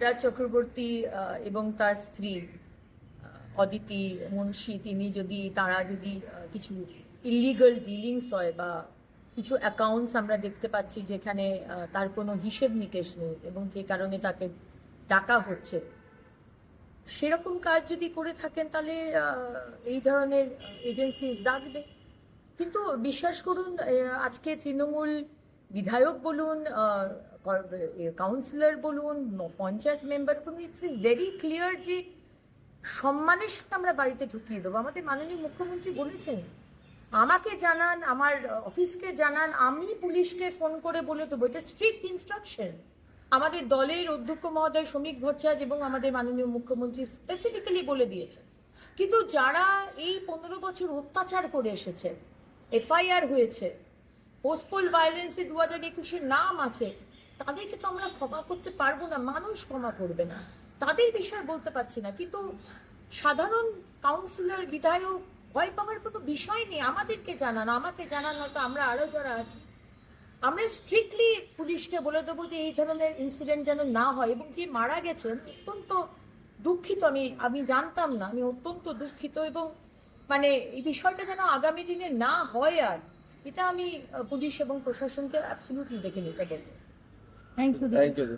রাজ চক্রবর্তী এবং তার স্ত্রী অদিতি মুন্সি তারা যদি কিছু ইলিগাল ডিলিংস হয় বা কিছু অ্যাকাউন্টস আমরা দেখতে পাচ্ছি যেখানে তার কোনো হিসেব নিকেশ নেই এবং যে কারণে তাকে ডাকা হচ্ছে, সেরকম কাজ যদি করে থাকেন তাহলে এই ধরনের এজেন্সিজ ডাকবে। কিন্তু বিশ্বাস করুন, আজকে তৃণমূল বিধায়ক বলুন, কাউন্সিলর বলুন, পঞ্চায়েত মেম্বার বলুন, ইটস ভেরি ক্লিয়ার যে সম্মানের সাথে আমরা বাড়িতে ঢুকিয়ে দেবো। আমাদের মাননীয় মুখ্যমন্ত্রী বলেছেন, আমাকে জানান, আমার অফিসকে জানান, আমি পুলিশকে ফোন করে বলে দেবো। এটা স্ট্রিক্ট ইনস্ট্রাকশন। আমাদের দলের অধ্যক্ষ মহোদয় শ্রমিক ভট্টাচার্য এবং আমাদের মাননীয় মুখ্যমন্ত্রী স্পেসিফিক্যালি বলে দিয়েছেন। কিন্তু যারা এই 15 বছর অত্যাচার করে এসেছে, এফআইআর হয়েছে, পোস্টপোল ভায়োলেন্সে 2021-এর নাম আছে, তাদেরকে তো আমরা ক্ষমা করতে পারবো না, মানুষ ক্ষমা করবে না, তাদের বিষয়ে বলতে পারছি না। কিন্তু সাধারণ কাউন্সিলর বিধায়ক ভয় পাওয়ার কোনো বিষয় নেই। আমাদেরকে জানান, আমাকে জানান, হয়তো আমরা আরো যারা আছি আমরা স্ট্রিক্টলি পুলিশকে বলে দেবো যে এই ধরনের ইনসিডেন্ট যেন না হয়। এবং যে মারা গেছেন, অত্যন্ত দুঃখিত, আমি জানতাম না, আমি অত্যন্ত দুঃখিত। এবং মানে এই বিষয়টা যেন আগামী দিনে না হয়, আর এটা আমি পুলিশ এবং প্রশাসনকে অ্যাবসলিউটলি দেখে নিতে বলবো। Thank you.